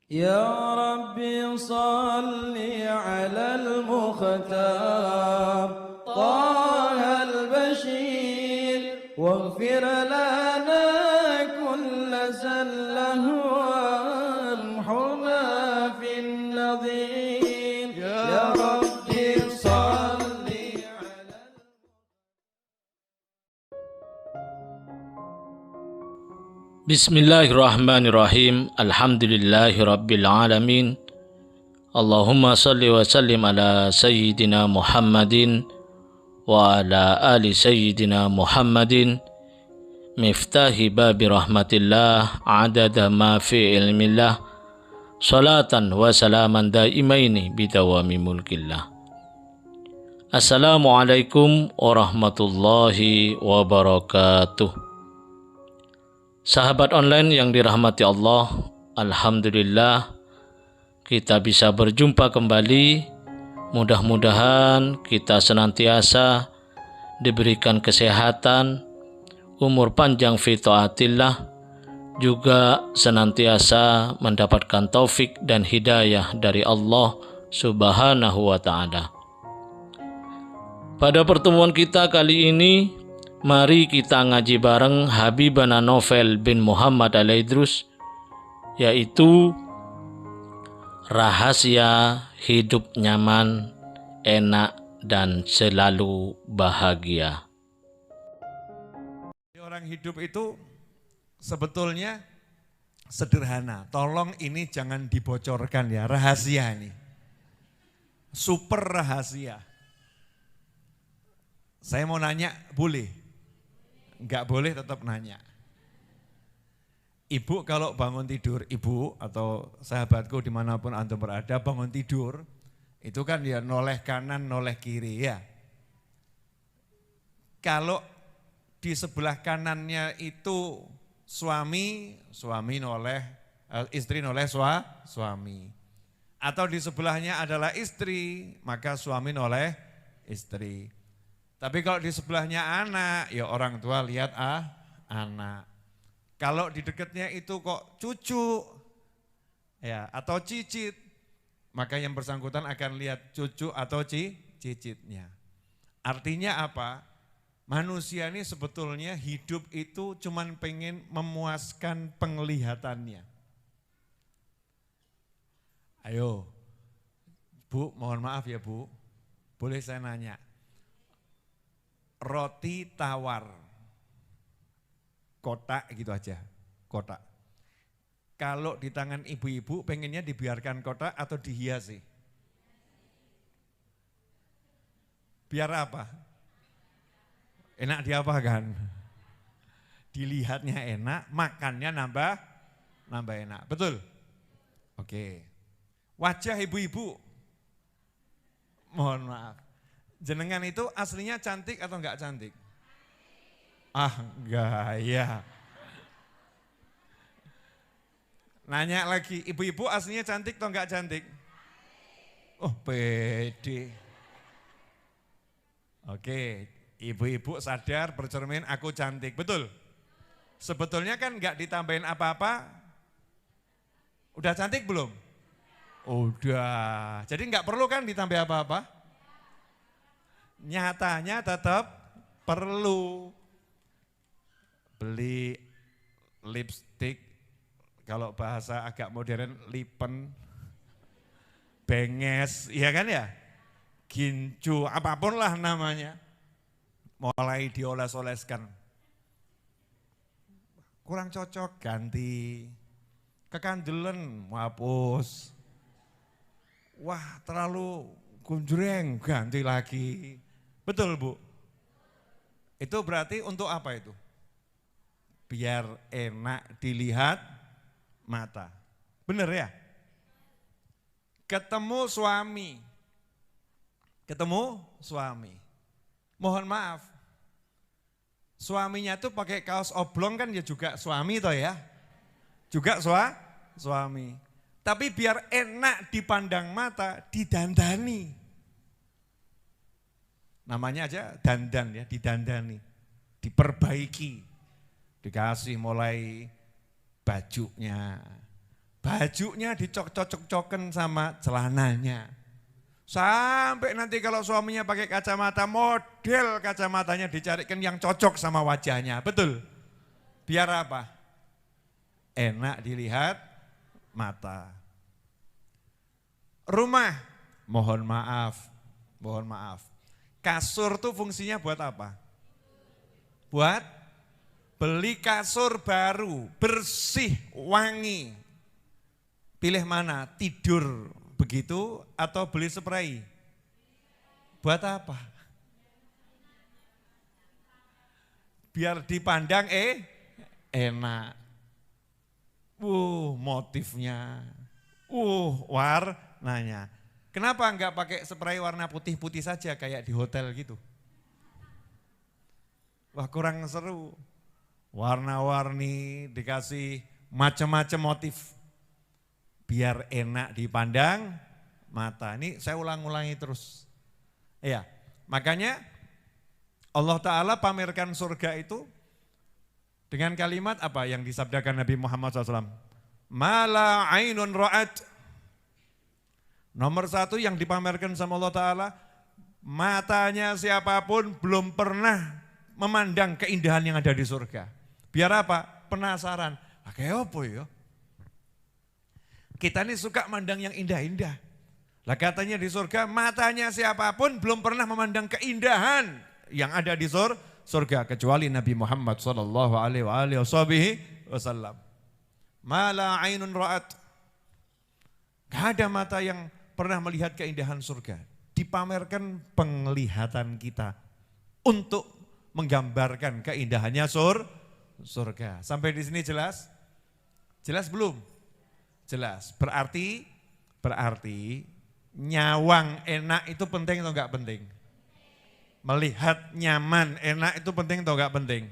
يا ربي صل على المختار طه البشير واغفر لنا كل زله وامحنا في النظير يا ربي صل على Bismillahirrahmanirrahim. Alhamdulillahirabbil alamin. Allahumma salli wa sallim ala sayyidina Muhammadin wa ala ali sayyidina Muhammadin miftahi babi rahmatillah adada ma fi ilmillah salatan wa salaman daimaini bidawami mulkillah. Assalamualaikum warahmatullahi wabarakatuh. Sahabat online yang dirahmati Allah, alhamdulillah kita bisa berjumpa kembali. Mudah-mudahan kita senantiasa diberikan kesehatan, umur panjang fi taatillah, juga senantiasa mendapatkan taufik dan hidayah dari Allah Subhanahu wa ta'ala. Pada pertemuan kita kali ini, mari kita ngaji bareng Habibana Novel bin Muhammad Al-Idrus, yaitu rahasia hidup nyaman, enak, dan selalu bahagia. Orang hidup itu sebetulnya sederhana. Tolong ini jangan dibocorkan ya, rahasia ini. Super rahasia. Saya mau nanya, boleh? Enggak boleh tetap nanya. Ibu kalau bangun tidur, ibu atau sahabatku dimanapun antum berada bangun tidur, itu kan ya noleh kanan, noleh kiri ya. Kalau di sebelah kanannya itu suami noleh, istri noleh suami. Atau di sebelahnya adalah istri, maka suami noleh istri. Tapi kalau di sebelahnya anak, ya orang tua lihat anak. Kalau di dekatnya itu kok cucu, ya atau cicit, maka yang bersangkutan akan lihat cucu atau cicitnya. Artinya apa? Manusia ini sebetulnya hidup itu cuman pengen memuaskan penglihatannya. Ayo, Bu, mohon maaf ya Bu, boleh saya nanya? Roti tawar, kotak gitu aja, kotak. Kalau di tangan ibu-ibu pengennya dibiarkan kotak atau dihiasi? Biar apa? Enak diapakan? Dilihatnya enak, makannya nambah enak, betul? Oke. Wajah ibu-ibu, mohon maaf. Jenengan itu aslinya cantik atau enggak cantik? Enggak ya. Nanya lagi, ibu-ibu aslinya cantik atau enggak cantik? Oh pede. Oke, ibu-ibu sadar bercermin aku cantik, betul? Sebetulnya kan enggak ditambahin apa-apa. Udah cantik belum? Udah, jadi enggak perlu kan ditambah apa-apa? Nyatanya tetap perlu beli lipstik, kalau bahasa agak modern lipen, benges, iya kan ya? Gincu, apapun lah namanya, mulai dioles-oleskan. Kurang cocok, ganti. Kekandelen, hapus. Wah terlalu gunjreng, ganti lagi. Betul Bu? Itu berarti untuk apa itu? Biar enak dilihat mata. Bener ya? Ketemu suami. Mohon maaf, suaminya tuh pakai kaos oblong kan ya juga suami toh ya? Juga suami. Tapi biar enak dipandang mata, didandani. Namanya aja dandan ya, didandani, diperbaiki. Dikasih mulai bajunya, bajunya dicocok-cocokin sama celananya. Sampai nanti kalau suaminya pakai kacamata, model kacamatanya dicarikan yang cocok sama wajahnya. Betul? Biar apa? Enak dilihat mata. Rumah, mohon maaf. Kasur tuh fungsinya buat apa? Buat beli kasur baru, bersih, wangi. Pilih mana? Tidur begitu atau beli spray? Buat apa? Biar dipandang enak. Motifnya. Warnanya. Kenapa enggak pakai spray warna putih-putih saja kayak di hotel gitu? Wah, kurang seru. Warna-warni dikasih macam-macam motif. Biar enak dipandang mata. Ini saya ulang-ulangi terus. Iya, makanya Allah Ta'ala pamerkan surga itu dengan kalimat apa yang disabdakan Nabi Muhammad SAW. Mala ainun ra'at. Nomor satu yang dipamerkan sama Allah Ta'ala, matanya siapapun belum pernah memandang keindahan yang ada di surga. Biar apa? Penasaran. Kayak apa ya? Kita ini suka mandang yang indah-indah. Lah katanya di surga, matanya siapapun belum pernah memandang keindahan yang ada di surga kecuali Nabi Muhammad sallallahu alaihi wasallam. Mala ainun ra'at. Gak ada mata yang pernah melihat keindahan surga. Dipamerkan penglihatan kita untuk menggambarkan keindahannya surga. Sampai di sini jelas? Jelas belum? Jelas. Berarti nyawang enak itu penting atau enggak penting? Melihat nyaman enak itu penting atau enggak penting?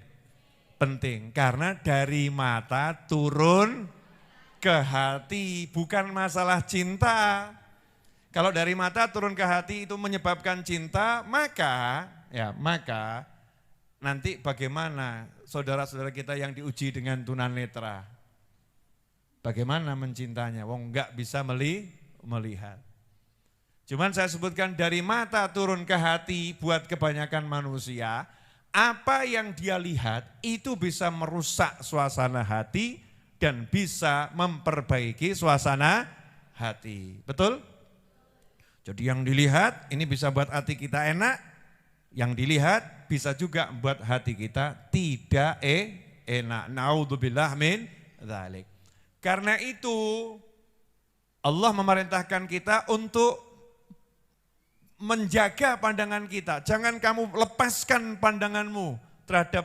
Penting. Karena dari mata turun ke hati, bukan masalah cinta. Kalau dari mata turun ke hati itu menyebabkan cinta, maka nanti bagaimana saudara-saudara kita yang diuji dengan tunanetra? Bagaimana mencintanya? Wong enggak bisa melihat. Cuman saya sebutkan dari mata turun ke hati buat kebanyakan manusia, apa yang dia lihat itu bisa merusak suasana hati dan bisa memperbaiki suasana hati. Betul? Jadi yang dilihat ini bisa buat hati kita enak, yang dilihat bisa juga buat hati kita tidak enak. Naudzubillah min dzalik. Karena itu Allah memerintahkan kita untuk menjaga pandangan kita. Jangan kamu lepaskan pandanganmu terhadap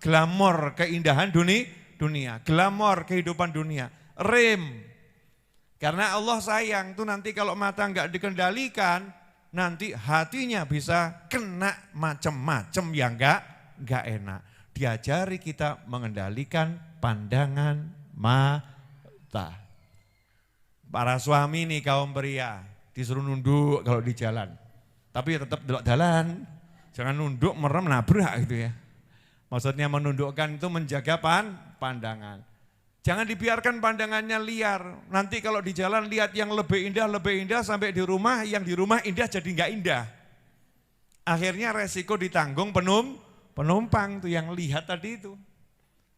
glamor keindahan dunia, glamor kehidupan dunia. Rem. Karena Allah sayang tuh nanti kalau mata enggak dikendalikan, nanti hatinya bisa kena macam-macam yang enggak enak. Diajari kita mengendalikan pandangan mata. Para suami nih kaum pria disuruh nunduk kalau di jalan. Tapi tetap delok jalan. Jangan nunduk merem nabrak gitu ya. Maksudnya menundukkan itu menjaga pandangan. Jangan dibiarkan pandangannya liar. Nanti kalau di jalan lihat yang lebih indah sampai di rumah yang di rumah indah jadi enggak indah. Akhirnya resiko ditanggung penumpang tuh yang lihat tadi itu.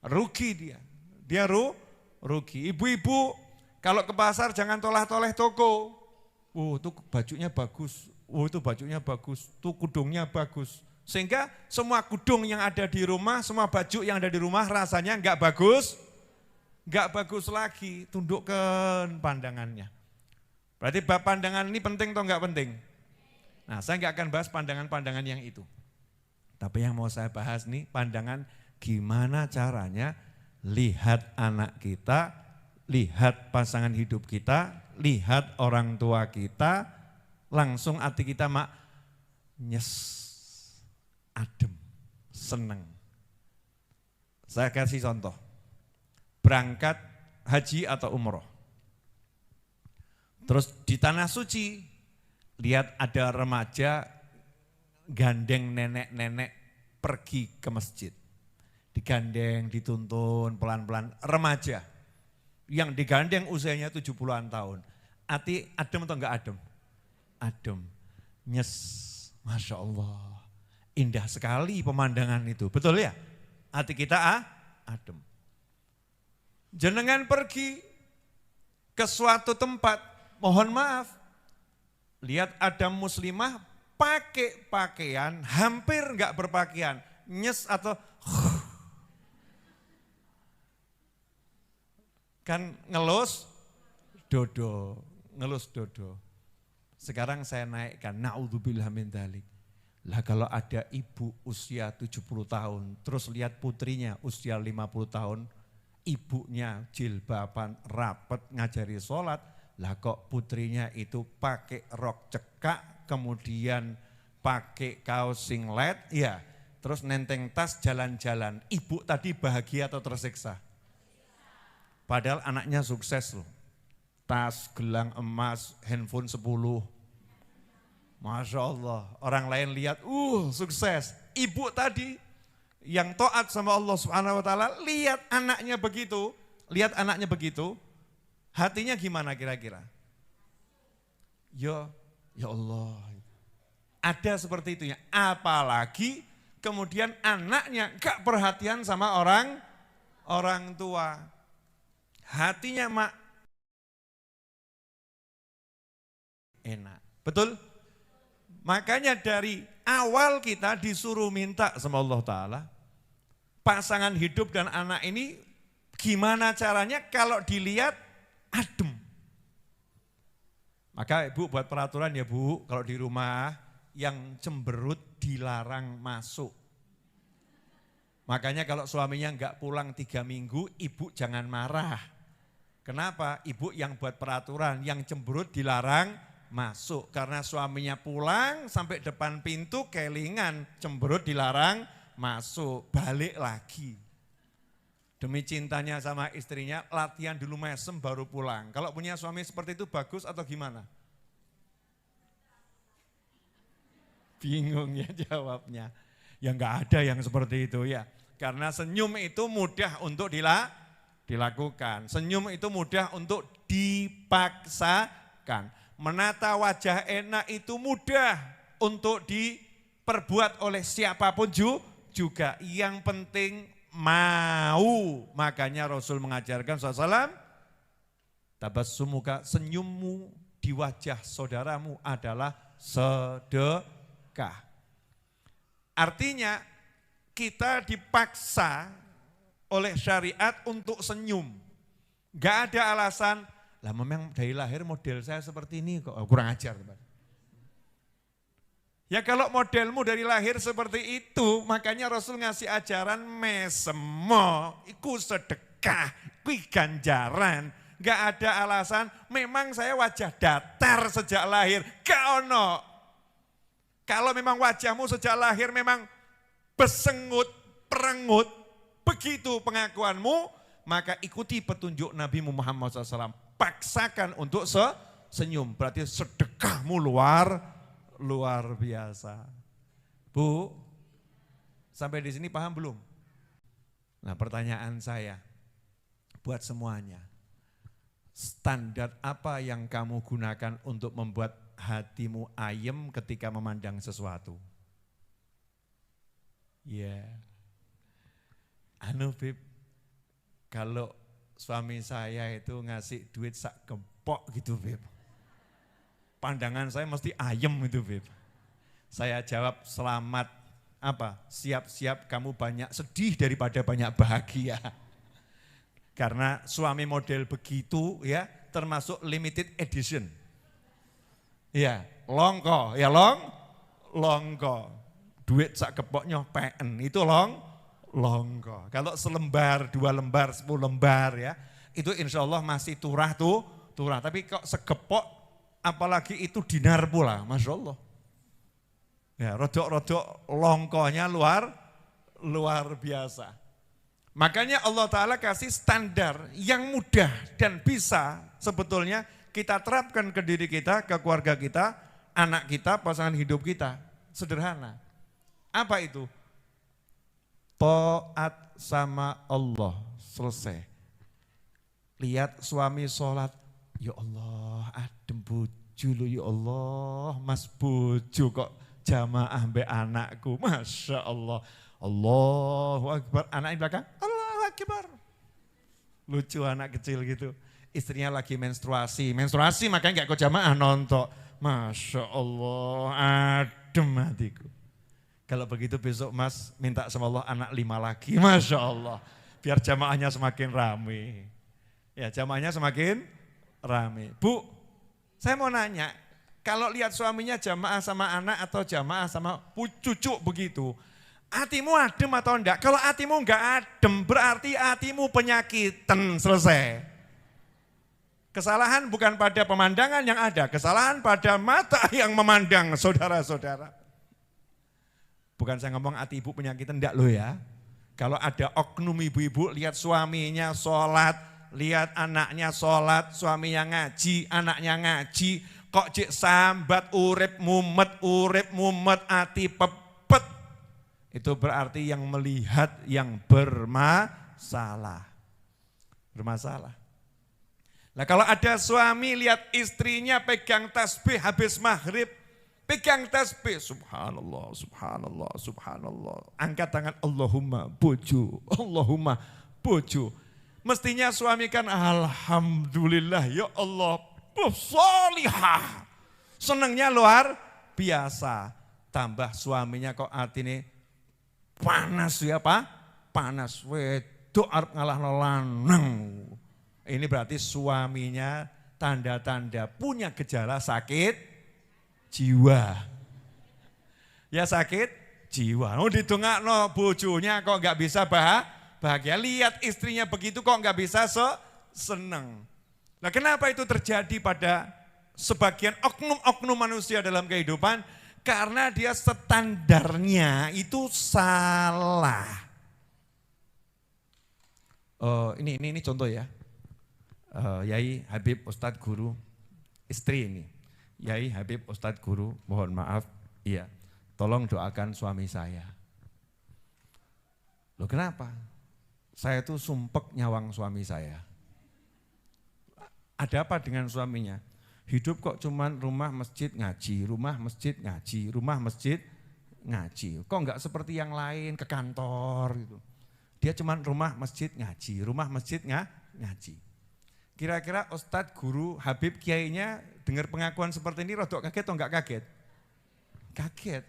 Rugi dia. Dia rugi. Ibu-ibu kalau ke pasar jangan tolah-toleh toko. Itu bajunya bagus. Itu bajunya bagus. Itu kudungnya bagus. Sehingga semua kudung yang ada di rumah, semua baju yang ada di rumah rasanya enggak bagus. Enggak bagus lagi. Tundukkan pandangannya. Berarti pandangan ini penting atau enggak penting? Nah, saya enggak akan bahas pandangan-pandangan yang itu. Tapi yang mau saya bahas nih pandangan gimana caranya lihat anak kita, lihat pasangan hidup kita, lihat orang tua kita, langsung hati kita adem, seneng. Saya kasih contoh, berangkat haji atau umroh. Terus di tanah suci, lihat ada remaja gandeng nenek-nenek pergi ke masjid. Digandeng, dituntun pelan-pelan, remaja. yang digandeng usianya 70-an tahun. Ati adem atau enggak adem? Adem, nyes, Masya Allah. Indah sekali pemandangan itu, betul ya? Hati kita adem. Jenengan pergi ke suatu tempat, mohon maaf, lihat ada muslimah pakai pakaian, hampir enggak berpakaian, nyes atau kan ngelus dodo. Sekarang saya naikkan, na'udzubillah min dzalik. Lah kalau ada ibu usia 70 tahun, terus lihat putrinya usia 50 tahun, ibunya jilbaban rapet ngajari sholat, lah kok putrinya itu pakai rok cekak, kemudian pakai kaos singlet, ya, terus nenteng tas jalan-jalan. Ibu tadi bahagia atau tersiksa? Padahal anaknya sukses loh. Tas, gelang emas, handphone 10. Masya Allah, orang lain lihat, sukses. Ibu tadi yang taat sama Allah Subhanahu Wa Taala, lihat anaknya begitu, hatinya gimana kira-kira? Ya Allah, ada seperti itu ya. Apalagi kemudian anaknya gak perhatian sama orang tua, hatinya enak, betul? Makanya dari awal kita disuruh minta sama Allah Ta'ala, pasangan hidup dan anak ini gimana caranya kalau dilihat adem. Maka ibu buat peraturan ya bu, kalau di rumah yang cemberut dilarang masuk. Makanya kalau suaminya enggak pulang 3 minggu, ibu jangan marah. Kenapa? Ibu yang buat peraturan, yang cemberut dilarang masuk, karena suaminya pulang sampai depan pintu kelingan, cemberut dilarang masuk, balik lagi. Demi cintanya sama istrinya, latihan dulu mesem baru pulang. Kalau punya suami seperti itu bagus atau gimana? Bingung ya jawabnya. Ya enggak ada yang seperti itu ya. Karena senyum itu mudah untuk dilakukan. Senyum itu mudah untuk dipaksakan. Menata wajah enak itu mudah untuk diperbuat oleh siapapun juga. Yang penting mau. Makanya Rasul mengajarkan SAW, tabassumuka, senyummu di wajah saudaramu adalah sedekah. Artinya kita dipaksa oleh syariat untuk senyum. Gak ada alasan, lah memang dari lahir model saya seperti ini kok, kurang ajar. Ya kalau modelmu dari lahir seperti itu, makanya Rasul ngasih ajaran mesemo, iku sedekah, iku ganjaran. Gak ada alasan, memang saya wajah datar sejak lahir, gak ono. Kalau memang wajahmu sejak lahir memang besengut, perengut, begitu pengakuanmu, maka ikuti petunjuk Nabi Muhammad SAW. Paksakan untuk senyum, berarti sedekahmu luar biasa. Bu, sampai di sini paham belum? Nah pertanyaan saya buat semuanya, standar apa yang kamu gunakan untuk membuat hatimu ayem ketika memandang sesuatu? Ya, Bib, kalau suami saya itu ngasih duit sak gempok gitu Bib, pandangan saya mesti ayem itu Bib. Saya jawab selamat siap-siap kamu banyak sedih daripada banyak bahagia. Karena suami model begitu ya termasuk limited edition. Ya, longko, ya longko. Duit sak gempoknya PN itu longko. Kalau selembar, 2 lembar, 10 lembar ya, itu insya Allah masih turah. Tapi kok segepok, apalagi itu dinar pula, Masya Allah. Ya, rodok-rodok longkonya luar biasa. Makanya Allah Ta'ala kasih standar yang mudah dan bisa sebetulnya kita terapkan ke diri kita, ke keluarga kita, anak kita, pasangan hidup kita. Sederhana. Apa itu? Taat sama Allah, selesai. lihat suami sholat, ya Allah adem bojo lo ya Allah, mas bojo kok jamaah mbek anakku, Masya Allah. Allahu Akbar, anak di belakang, Allahu Akbar. Lucu anak kecil gitu, istrinya lagi menstruasi makanya gak ikut jamaah nonton. Masya Allah, adem hatiku. Kalau begitu besok mas minta sama Allah anak 5 lagi, Masya Allah. Biar jamaahnya semakin rame. Ya jamaahnya semakin rame. Bu, saya mau nanya, kalau lihat suaminya jamaah sama anak atau jamaah sama cucu begitu, hatimu adem atau enggak? Kalau hatimu enggak adem, berarti hatimu penyakitan, selesai. Kesalahan bukan pada pemandangan yang ada, kesalahan pada mata yang memandang, saudara-saudara. Bukan saya ngomong hati ibu penyakitan, enggak loh ya. Kalau ada oknum ibu-ibu lihat suaminya sholat, lihat anaknya sholat, suaminya ngaji, anaknya ngaji, kok cik sambat urip mumet, hati pepet. Itu berarti yang melihat yang bermasalah. Nah kalau ada suami lihat istrinya pegang tasbih habis maghrib, pegang tasbih, subhanallah, subhanallah, subhanallah. Angkat tangan, Allahumma bojo, Allahumma bojo. Mestinya suami kan alhamdulillah ya Allah, sholihah. Senangnya luar biasa. Tambah suaminya kok hati panas ya Pak, panas, wedok arep ngalahno lanang. Ini berarti suaminya tanda-tanda punya gejala sakit jiwa. Ya sakit jiwa. Ditungakno bojonya kok enggak bisa bahagia. Lihat istrinya begitu kok enggak bisa seneng. Nah kenapa itu terjadi pada sebagian oknum-oknum manusia dalam kehidupan? Karena dia standarnya itu salah. Ini contoh ya. Yai Habib Ustadz Guru, istri ini. Yai Habib Ustadz Guru, mohon maaf, iya, tolong doakan suami saya. Loh kenapa? Saya tuh sumpek nyawang suami saya. Ada apa dengan suaminya? Hidup kok cuman rumah masjid ngaji, rumah masjid ngaji, rumah masjid ngaji. Kok enggak seperti yang lain ke kantor gitu. Dia cuman rumah masjid ngaji, rumah masjid ngaji. Kira-kira Ustadz, Guru, Habib, Kiainya dengar pengakuan seperti ini rodok kaget atau enggak kaget? Kaget.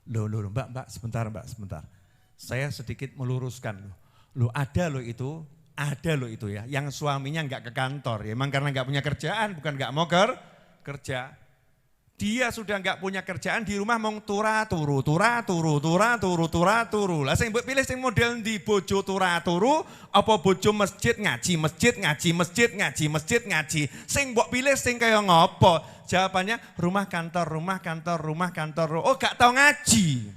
Loh, Mbak, sebentar. Saya sedikit meluruskan loh. Ada loh itu ya, yang suaminya enggak ke kantor. Ya, emang karena enggak punya kerjaan, bukan enggak mau kerja. Dia sudah enggak punya kerjaan, di rumah mau turu. Lah sing mbok pilih sing model di bojo turu apa bojo masjid ngaji. Sing mbok pilih sing kaya ngopo? Jawabannya rumah kantor. Oh, gak tau ngaji.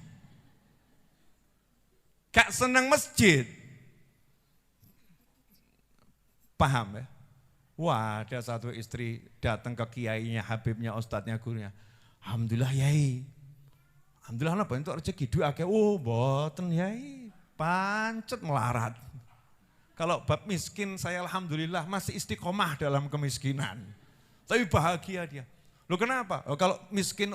Gak seneng masjid. Paham ya? Wah, ada satu istri datang ke kiainya, habibnya, ustadznya, gurunya. Alhamdulillah yai. Alhamdulillah apa itu rezeki duit akeh. Oh, boten yai. Pancet melarat. Kalau bab miskin saya alhamdulillah masih istiqomah dalam kemiskinan. Tapi bahagia dia. Loh kenapa? Kalau miskin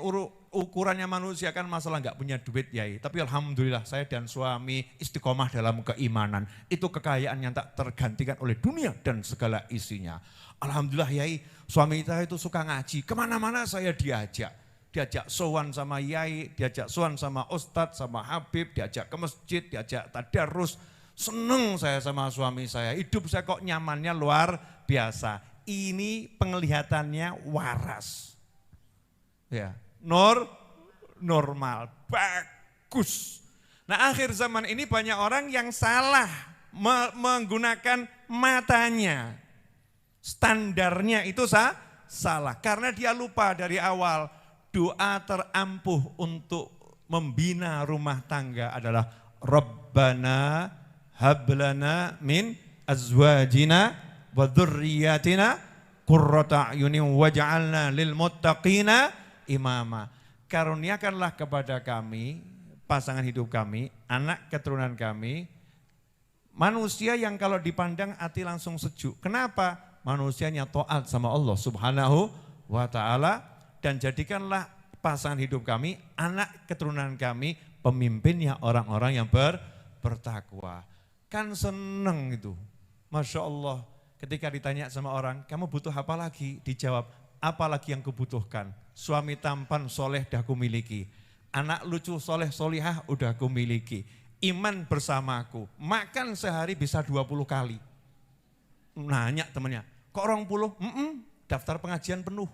ukurannya manusia kan masalah enggak punya duit yai. Tapi alhamdulillah saya dan suami istiqomah dalam keimanan. Itu kekayaan yang tak tergantikan oleh dunia dan segala isinya. Alhamdulillah yai, suami saya itu suka ngaji. Kemana-mana saya diajak. Diajak sowan sama yai, diajak sowan sama ustadz, sama habib, diajak ke masjid, diajak tadarus. Seneng saya sama suami saya. Hidup saya kok nyamannya luar biasa. Ini penglihatannya waras. Ya, normal, bagus. Nah akhir zaman ini banyak orang yang salah menggunakan matanya. Standarnya itu salah, karena dia lupa dari awal doa terampuh untuk membina rumah tangga adalah Rabbana hablana min azwajina wa dzurriyyatina qurrata a'yunin waj'alna lil muttaqina imama. Karuniakanlah kepada kami, pasangan hidup kami, anak keturunan kami, Manusia yang kalau dipandang hati langsung sejuk. Kenapa? Manusianya taat sama Allah Subhanahu wa ta'ala. Dan jadikanlah pasangan hidup kami, anak keturunan kami, pemimpinnya orang-orang yang bertakwa. Kan seneng itu. Masya Allah, ketika ditanya sama orang, kamu butuh apa lagi? Dijawab, apa lagi yang kubutuhkan? Suami tampan soleh dah kumiliki. Anak lucu soleh solihah udah kumiliki. Iman bersamaku, makan sehari bisa 20 kali. Nanya temennya, kok 20? Daftar pengajian penuh.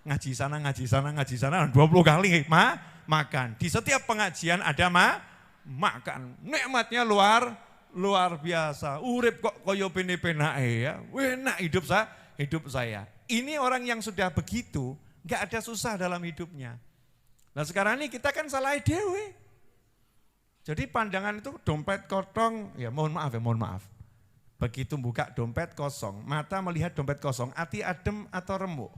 Ngaji sana, 20 kali makan. Di setiap pengajian ada makan. Nikmatnya luar biasa. Urip kok koyo pene-penake ya. Enak hidup saya. Ini orang yang sudah begitu, gak ada susah dalam hidupnya. Nah sekarang ini kita kan salah dewe. Jadi pandangan itu dompet kosong, ya mohon maaf. Begitu buka dompet kosong, mata melihat dompet kosong, hati adem atau remuk?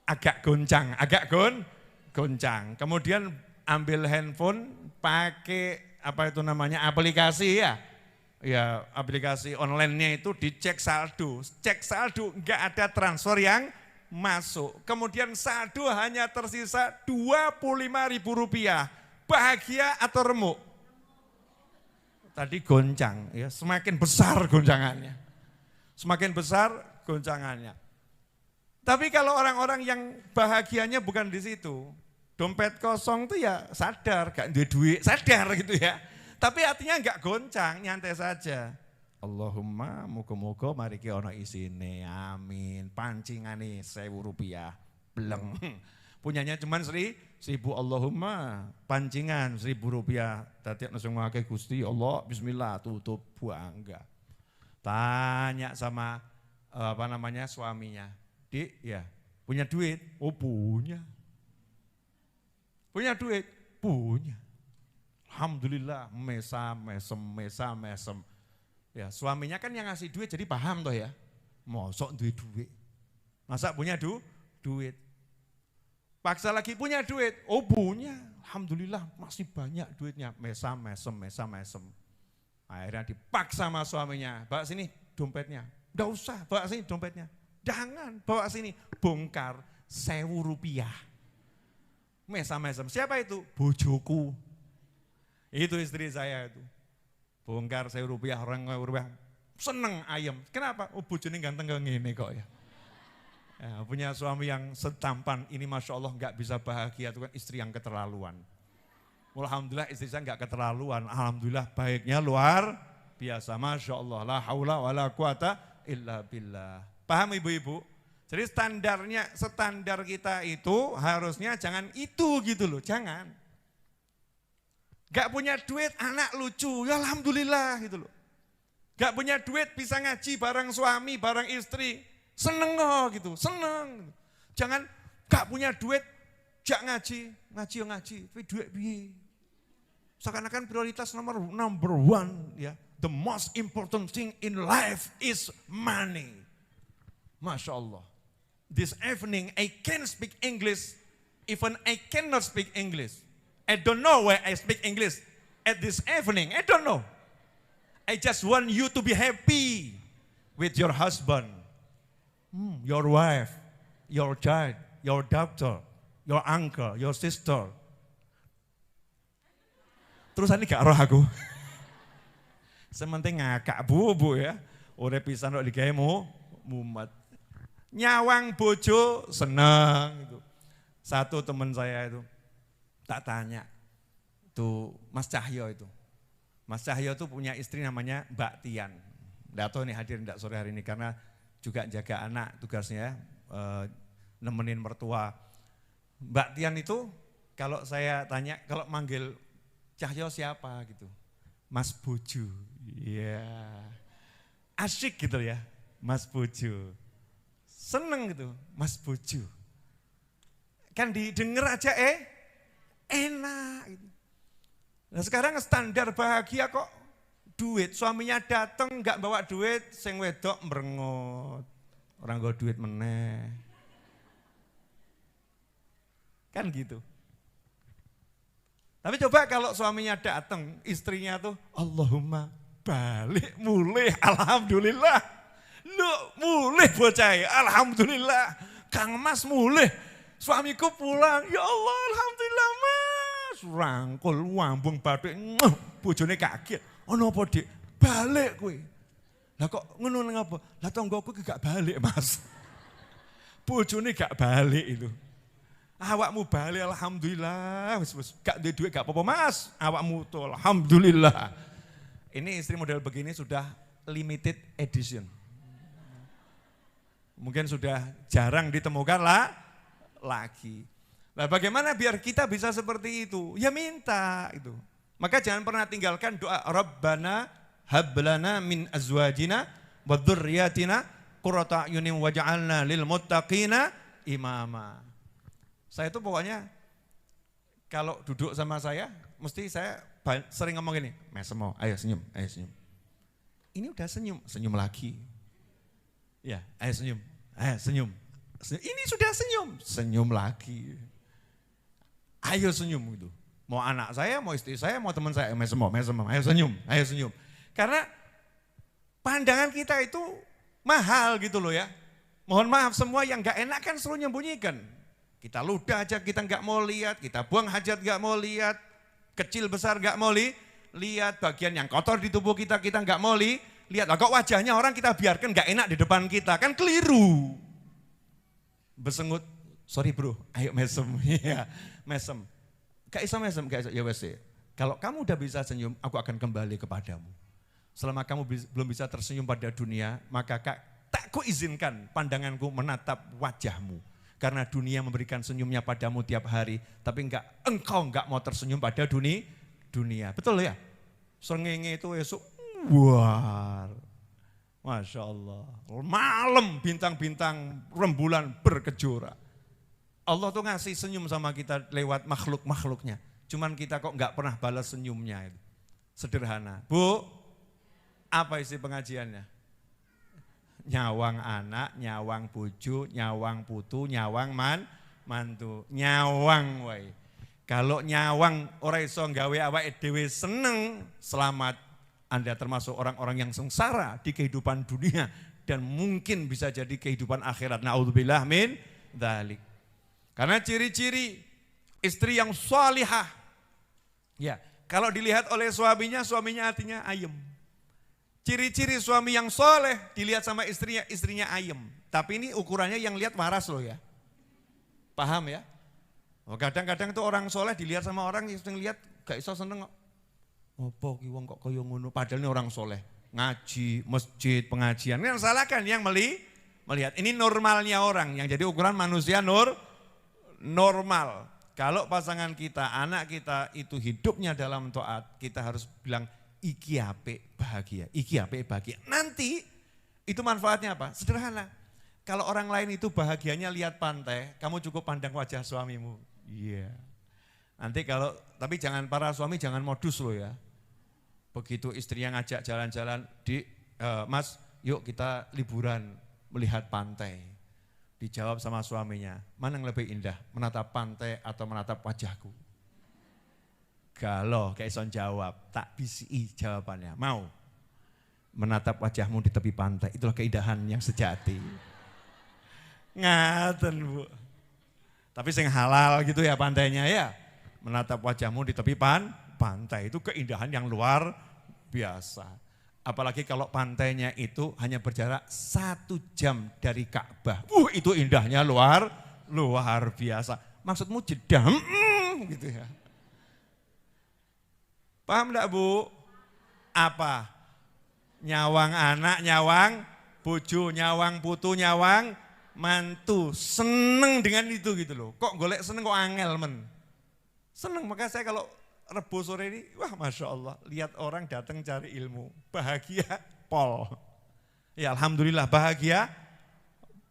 Agak goncang. Kemudian ambil handphone, pakai aplikasi ya. Ya aplikasi online-nya itu dicek saldo. Cek saldo enggak ada transfer yang masuk. Kemudian saldo hanya tersisa Rp25.000. Bahagia atau remuk? Tadi goncang ya, semakin besar goncangannya. Tapi kalau orang-orang yang bahagianya bukan di situ, dompet kosong tuh ya sadar, gak ada duit, sadar gitu ya. Tapi hatinya gak goncang, nyantai saja. Allahumma muga-muga mari ki ana isine, amin. Pancingane Rp1.000, bleng. Punyanya cuman 1.000, Allahumma pancingan Rp1.000. Dadi langsung ngake Gusti Allah, bismillah tutup bangga. Tanya sama suaminya. Dik, ya punya duit? Oh punya. Punya duit? Punya. Alhamdulillah, mesam. Ya suaminya kan yang ngasih duit jadi paham toh ya. Mosok duit. Masa punya duit? Paksa lagi punya duit? Oh punya. Alhamdulillah masih banyak duitnya. Mesam. Akhirnya dipaksa sama suaminya. Bawa sini dompetnya. Nggak usah bawa sini dompetnya. Jangan bawa sini, bongkar Rp1.000. Mesam. Siapa itu? Bojoku. Itu istri saya itu. Bongkar Rp1.000, orang Rp1.000. Seneng ayam. Kenapa? Oh bojone ganteng kayak gini kok ya. Punya suami yang setampan ini Masya Allah gak bisa bahagia, itu kan istri yang keterlaluan. Alhamdulillah istri saya gak keterlaluan. Alhamdulillah baiknya luar biasa. Masya Allah. La haula wa la quwata illa billah. Paham ibu-ibu? Jadi standar kita itu harusnya jangan itu gitu loh, jangan. Gak punya duit anak lucu, ya alhamdulillah gitu loh. Gak punya duit bisa ngaji bareng suami, bareng istri, seneng gitu, seneng. Jangan gak punya duit, jak ngaji tapi duit piye. Seakan-akan prioritas number one ya. The most important thing in life is money. Masya Allah. This evening I can speak English, even I cannot speak English. I don't know why I speak English at this evening, I don't know. I just want you to be happy with your husband, your wife, your child, your doctor, your uncle, your sister. Terus ini gak roh aku. Sementing ngakak bu ya. Urip pisan kok digawe mumet. Nyawang bojo seneng gitu. Satu teman saya itu tak tanya tuh Mas Cahyo itu. Mas Cahyo tuh punya istri namanya Mbak Tian. Nggak tahu nih hadir enggak sore hari ini karena juga jaga anak tugasnya nemenin mertua. Mbak Tian itu kalau saya tanya kalau manggil Cahyo siapa gitu. Mas Bojo. Iya. Asyik gitu ya. Mas Bojo. Seneng gitu, Mas Bojo. Kan didengar aja enak gitu. Nah sekarang standar bahagia kok duit. Suaminya datang nggak bawa duit, sing wedok merengut. Orang gak duit meneh. Kan gitu. Tapi coba kalau suaminya datang, istrinya tuh, Allahumma balik mulih, alhamdulillah. Lu mulih bocah, alhamdulillah. Kang Mas mulih, suamiku pulang, ya Allah alhamdulillah Mas. Rangkul, wambung batik, bojone kaget. Ono apa dik? Balik kowe. Lah kok ngono ngapa? Lah tanggoku gak balik Mas. Bojone gak balik itu. Awakmu balik alhamdulillah. Wis gak duwe duit gak apa-apa Mas. Awakmu tuh alhamdulillah. Ini istri model begini sudah limited edition. Mungkin sudah jarang ditemukan lagi. Nah bagaimana biar kita bisa seperti itu? Ya minta itu. Maka jangan pernah tinggalkan doa Rabbana hablana min azwajina wa dzurriyyatina qurrata a'yunin waj'alna lil muttaqina imama. Saya itu pokoknya kalau duduk sama saya mesti saya sering ngomong gini, mesemo, ayo senyum, ayo senyum. Ini udah senyum, senyum lagi. Ya, ayo senyum, ayo senyum. Ini sudah senyum, senyum lagi. Ayo senyum gitu. Mau anak saya, mau istri saya, mau teman saya, mesemo, ayo senyum, ayo senyum. Karena pandangan kita itu mahal gitu loh ya. Mohon maaf semua yang gak enak kan suruh nyembunyikan. Kita ludah aja kita gak mau lihat, kita buang hajat gak mau lihat, kecil besar gak mau lihat, bagian yang kotor di tubuh kita gak mau lihat. Lah kok wajahnya orang kita biarkan gak enak di depan kita, kan keliru. Besengut, sorry bro, ayo mesem, ya mesem. Gak iso mesem, gak iso, ya wes. Kalau kamu udah bisa senyum, aku akan kembali kepadamu. Selama kamu belum bisa tersenyum pada dunia, maka tak kuizinkan pandanganku menatap wajahmu. Karena dunia memberikan senyumnya padamu tiap hari, tapi engkau enggak mau tersenyum pada dunia. Betul ya? Srengenge itu esok, wah, Masya Allah. Malam bintang-bintang rembulan berkejora. Allah tuh ngasih senyum sama kita lewat makhluk-makhluknya. Cuman kita kok enggak pernah balas senyumnya itu. Sederhana. Bu, apa isi pengajiannya? Nyawang anak, nyawang bojo, nyawang putu, nyawang mantu. Nyawang wae. Kalau nyawang ora iso gawe awake dhewe seneng, selamat. Anda termasuk orang-orang yang sengsara di kehidupan dunia dan mungkin bisa jadi kehidupan akhirat. Naudzubillah min dzalik. Karena ciri-ciri istri yang salihah, ya kalau dilihat oleh suaminya hatinya ayem. Ciri-ciri suami yang soleh dilihat sama istrinya ayem. Tapi ini ukurannya yang lihat waras loh ya. Paham ya? Oh, kadang-kadang tuh orang soleh dilihat sama orang yang lihat gak iso seneng kok. Apa ki wong kok kaya ngono padahal ini orang soleh. Ngaji, masjid, pengajian. Yang salah kan yang melihat. Ini normalnya orang yang jadi ukuran manusia normal. Kalau pasangan kita, anak kita itu hidupnya dalam taat, kita harus bilang iki apik bahagia, iki apik bahagia. Nanti itu manfaatnya apa? Sederhana. Kalau orang lain itu bahagianya lihat pantai, kamu cukup pandang wajah suamimu. Iya. Nanti tapi jangan para suami jangan modus loh ya. Begitu istrinya ngajak jalan-jalan, Mas yuk kita liburan melihat pantai. Dijawab sama suaminya, mana yang lebih indah, menatap pantai atau menatap wajahku? Galau, kayak son jawab, tak bisi jawabannya. Mau menatap wajahmu di tepi pantai, itulah keindahan yang sejati. Ngaten Bu. Tapi sing halal gitu ya pantainya ya. Menatap wajahmu di tepi pantai, itu keindahan yang luar biasa. Apalagi kalau pantainya itu hanya berjarak 1 jam dari Ka'bah. Itu indahnya luar biasa. Maksudmu jeda, gitu ya. Paham enggak Bu? Apa? Nyawang anak, nyawang bojo, nyawang putu, nyawang mantu. Seneng dengan itu gitu loh. Kok golek seneng kok angel men. Seneng, maka saya kalau Rebo sore ini, wah Masya Allah, lihat orang datang cari ilmu. Bahagia, pol. Ya Alhamdulillah bahagia,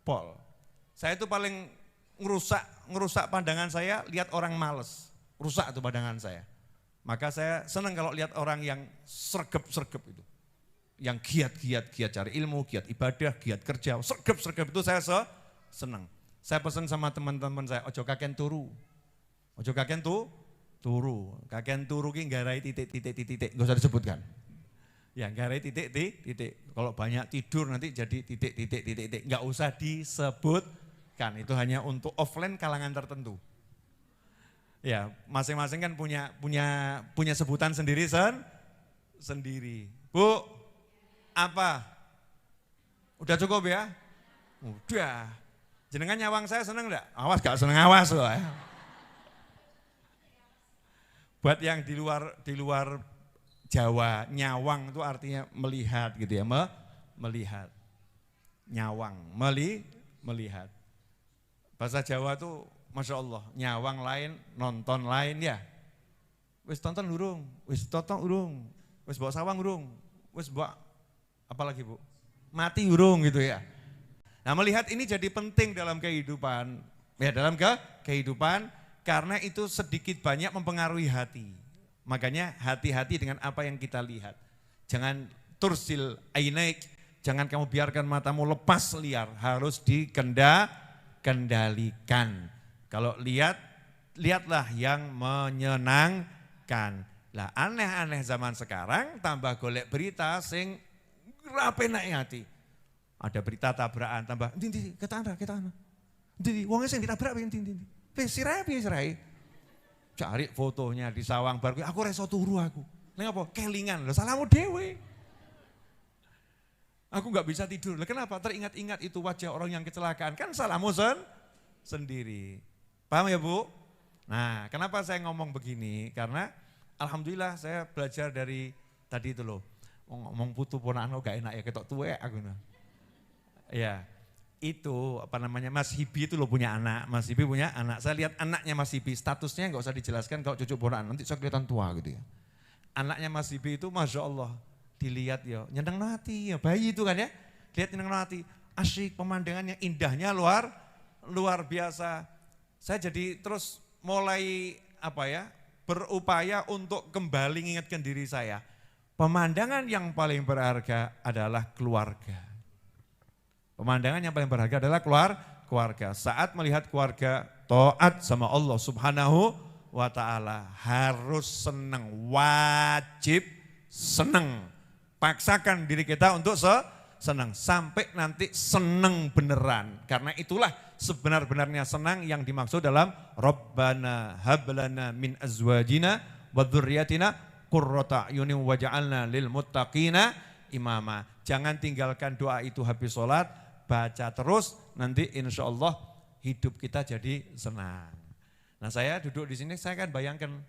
pol. Saya itu paling ngerusak pandangan saya, lihat orang males. Rusak itu pandangan saya. Maka saya senang kalau lihat orang yang sergep-sergep itu. Yang giat cari ilmu, giat ibadah, giat kerja. Sergep-sergep itu saya senang. Saya pesan sama teman-teman saya, ojo kaken turu. Ojo kaken Turu, kakean turu ki nggarai titik, nggak usah disebutkan. Ya nggarai titik. Kalau banyak tidur nanti jadi titik, nggak usah disebutkan. Itu hanya untuk offline kalangan tertentu. Ya masing-masing kan punya sebutan sendiri. Bu, apa? Udah cukup ya? Udah. Jenengan nyawang saya seneng enggak? Awas gak seneng awas loh ya. Buat yang di luar Jawa, nyawang itu artinya melihat gitu ya, melihat. Nyawang, melihat. Bahasa Jawa tuh Masya Allah, nyawang lain, nonton lain ya. Wis tonton urung, wis tonton urung, wis bawa sawang urung, wis bawa apa lagi Bu? Mati urung gitu ya. Nah melihat ini jadi penting dalam kehidupan, ya dalam kehidupan. Karena itu sedikit banyak mempengaruhi hati. Makanya hati-hati dengan apa yang kita lihat. Jangan tursil ainaik, jangan kamu biarkan matamu lepas liar. Harus dikendalikan. Kalau lihatlah yang menyenangkan. Lah aneh-aneh zaman sekarang tambah golek berita sing rapenak hati. Ada berita tabrakan tambah, kita ana. Wong sing ditabrak piye. Sirai. Cari fotonya di sawang bar, aku reso turu aku. Neng apa? Kelingan, lho salahmu dewe. Aku nggak bisa tidur. Lah kenapa? Teringat-ingat itu wajah orang yang kecelakaan. Kan salahmu sendiri. Paham ya Bu? Nah kenapa saya ngomong begini? Karena alhamdulillah saya belajar dari tadi itu loh. Ngomong putu ponakan gak enak ya, ketok tuwek aku. Ya. Itu Mas Hibi itu loh punya anak, Mas Hibi punya anak. Saya lihat anaknya Mas Hibi, statusnya nggak usah dijelaskan kalau cucu ponakan, nanti saya kelihatan tua gitu ya. Anaknya Mas Hibi itu Masya Allah, dilihat ya, nyeneng hati ya, bayi itu kan ya, lihat nyeneng hati, asyik pemandangannya, indahnya luar biasa. Saya jadi terus mulai berupaya untuk kembali mengingatkan diri saya, pemandangan yang paling berharga adalah keluarga. Pemandangan yang paling berharga adalah keluarga. Saat melihat keluarga taat sama Allah Subhanahu wa ta'ala harus senang, wajib senang. Paksakan diri kita untuk senang sampai nanti senang beneran. Karena itulah sebenar-benarnya senang yang dimaksud dalam Rabbana hablana min azwajina wa dzurriyyatina qurrata a'yunin waj'alna lil muttaqina imama. Jangan tinggalkan doa itu habis sholat. Baca terus, nanti insya Allah hidup kita jadi senang. Nah saya duduk di sini, saya kan bayangkan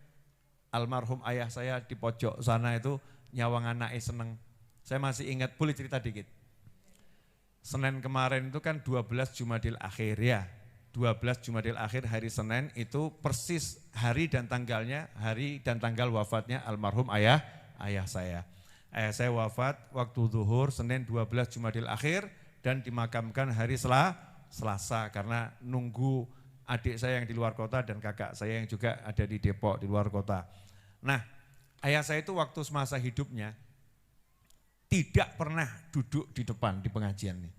almarhum ayah saya di pojok sana itu nyawang anaknya seneng. Saya masih ingat, boleh cerita dikit. Senin kemarin itu kan 12 Jumadil Akhir ya. 12 Jumadil Akhir hari Senin itu persis hari dan tanggal wafatnya almarhum ayah saya. Ayah saya wafat waktu zuhur Senin 12 Jumadil Akhir. Dan dimakamkan hari Selasa karena nunggu adik saya yang di luar kota dan kakak saya yang juga ada di Depok di luar kota. Nah ayah saya itu waktu semasa hidupnya tidak pernah duduk di depan di pengajian nih.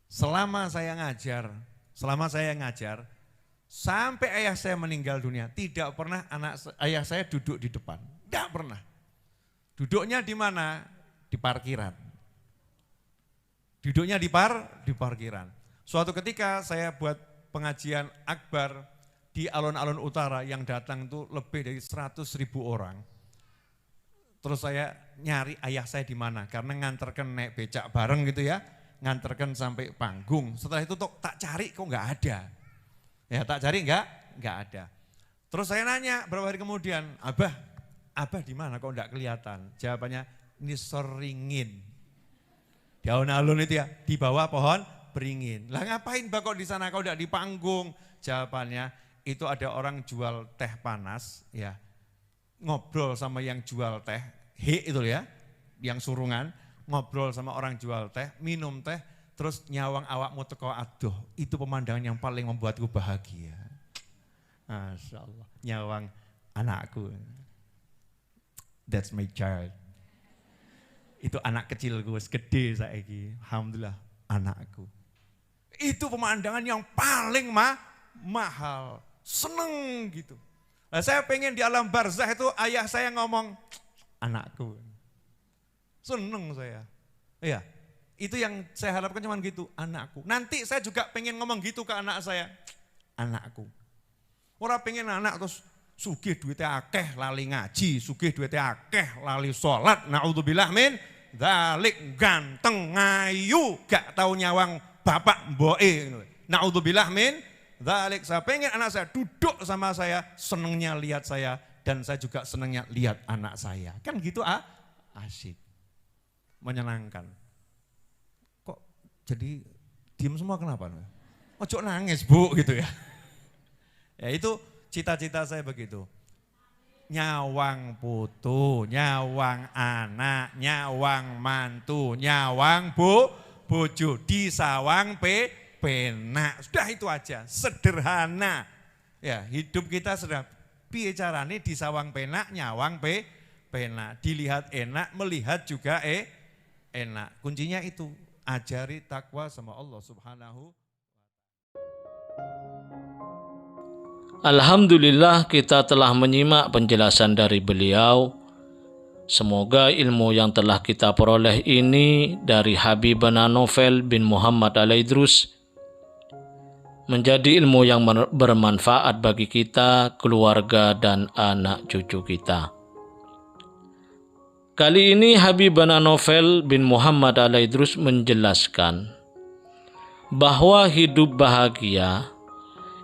Selama saya ngajar sampai ayah saya meninggal dunia tidak pernah ayah saya duduk di depan, tidak pernah. Duduknya di mana? Di parkiran. Duduknya di parkiran. Suatu ketika saya buat pengajian akbar di alun-alun utara yang datang itu lebih dari 100.000 orang. Terus saya nyari ayah saya di mana karena nganterkan naik becak bareng gitu ya, nganterkan sampai panggung. Setelah itu tak cari kok nggak ada. Ya tak cari nggak ada. Terus saya nanya berapa hari kemudian, Abah di mana kok nggak kelihatan? Jawabannya ini seringin. Di alun-alun itu ya, di bawah pohon beringin. Lah ngapain Mbak kok di sana kau udah di panggung? Jawabannya itu ada orang jual teh panas ya. Ngobrol sama yang jual teh, itu ya, yang surungan, ngobrol sama orang jual teh, minum teh, terus nyawang awakmu teko aduh. Itu pemandangan yang paling membuatku bahagia. Masya Allah, nyawang anakku. That's my child. Itu anak kecil gue, gede saiki. Alhamdulillah anakku. Itu pemandangan yang paling mahal. Seneng gitu. Nah, saya pengen di alam barzah itu ayah saya ngomong, anakku. Seneng saya. Iya, itu yang saya harapkan cuma gitu, anakku. Nanti saya juga pengen ngomong gitu ke anak saya, anakku. Orang pengen anak terus sugih duitnya akeh lali ngaji, sugih duitnya akeh lali sholat, naudzubillah min dzalik, ganteng ngayu gak tahu nyawang bapak mboke, naudzubillah min dzalik. Saya pengen anak saya duduk sama saya, senengnya lihat saya dan saya juga senengnya lihat anak saya. Kan gitu asyik, menyenangkan. Kok jadi diem semua kenapa? Ojo nangis bu gitu ya. Ya itu cita-cita saya begitu. Nyawang putu, nyawang anak, nyawang mantu, nyawang bojo, disawang penak. Sudah itu aja, sederhana. Ya, hidup kita sederhana. Piye carane disawang penak, nyawang penak. Dilihat enak, melihat juga enak. Kuncinya itu, ajari takwa sama Allah Subhanahu. Alhamdulillah kita telah menyimak penjelasan dari beliau. Semoga ilmu yang telah kita peroleh ini dari Habibana Novel bin Muhammad Al-Idrus menjadi ilmu yang bermanfaat bagi kita, keluarga, dan anak cucu kita. Kali ini Habibana Novel bin Muhammad Al-Idrus menjelaskan bahwa hidup bahagia,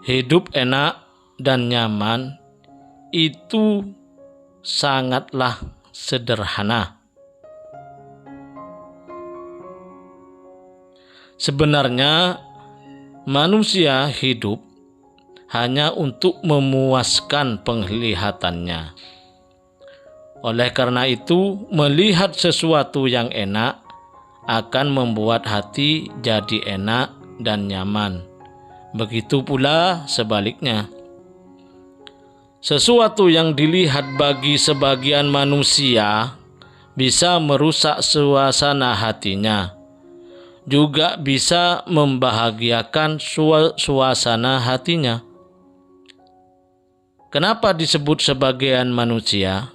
hidup enak, dan nyaman itu sangatlah sederhana. Sebenarnya manusia hidup hanya untuk memuaskan penglihatannya. Oleh karena itu, melihat sesuatu yang enak akan membuat hati jadi enak dan nyaman. Begitu pula sebaliknya. Sesuatu yang dilihat bagi sebagian manusia bisa merusak suasana hatinya, juga bisa membahagiakan suasana hatinya. Kenapa disebut sebagian manusia?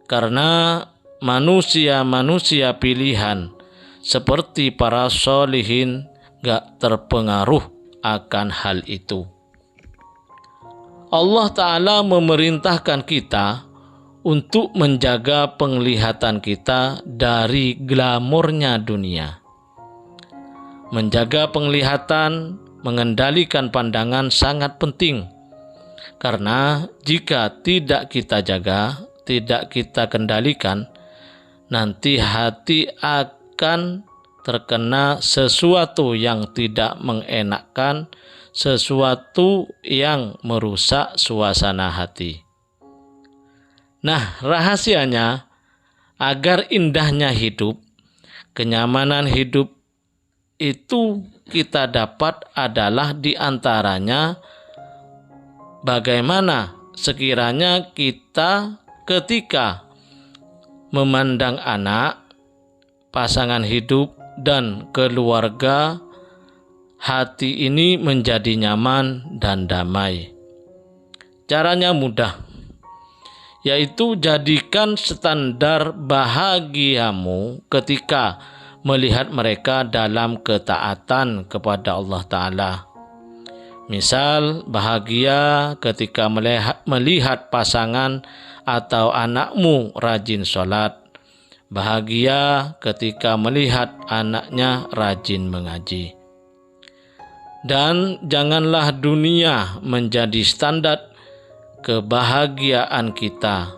Karena manusia-manusia pilihan seperti para sholihin gak terpengaruh akan hal itu. Allah Ta'ala memerintahkan kita untuk menjaga penglihatan kita dari glamornya dunia. Menjaga penglihatan, mengendalikan pandangan sangat penting. Karena jika tidak kita jaga, tidak kita kendalikan, nanti hati akan terkena sesuatu yang tidak mengenakkan, sesuatu yang merusak suasana hati. Nah, rahasianya agar indahnya hidup, kenyamanan hidup itu kita dapat adalah diantaranya bagaimana sekiranya kita ketika memandang anak, pasangan hidup, dan keluarga, hati ini menjadi nyaman dan damai. Caranya mudah, yaitu jadikan standar bahagiamu ketika melihat mereka dalam ketaatan kepada Allah Ta'ala. Misal, bahagia ketika melihat pasangan atau anakmu rajin sholat. Bahagia ketika melihat anaknya rajin mengaji. Dan janganlah dunia menjadi standar kebahagiaan kita.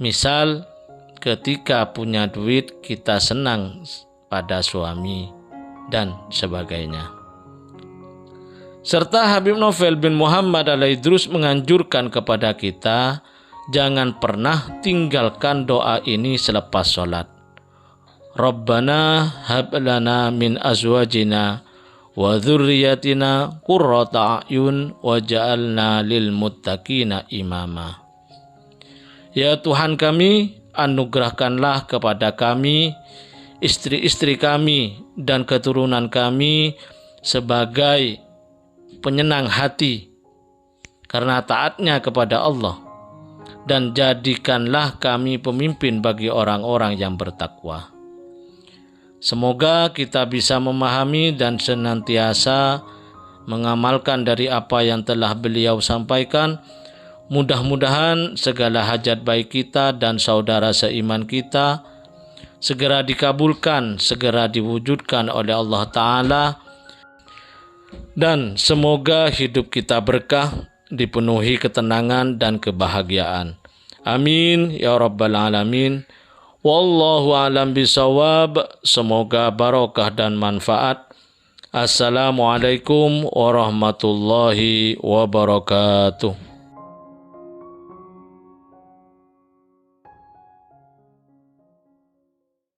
Misal, ketika punya duit kita senang pada suami dan sebagainya. Serta Habib Novel bin Muhammad Al-Idrus menganjurkan kepada kita jangan pernah tinggalkan doa ini selepas sholat. Rabbana hab lana min azwajina wa dzurriyyatina qurrata a'yun waj'alna lil muttaqina imama. Ya Tuhan kami, anugerahkanlah kepada kami, istri-istri kami dan keturunan kami sebagai penyenang hati karena taatnya kepada Allah, dan jadikanlah kami pemimpin bagi orang-orang yang bertakwa. Semoga kita bisa memahami dan senantiasa mengamalkan dari apa yang telah beliau sampaikan. Mudah-mudahan segala hajat baik kita dan saudara seiman kita segera dikabulkan, segera diwujudkan oleh Allah Ta'ala, dan semoga hidup kita berkah, dipenuhi ketenangan dan kebahagiaan. Amin ya rabbal alamin. Wallahu a'lam bishawab. Semoga barokah dan manfaat. Assalamualaikum warahmatullahi wabarakatuh.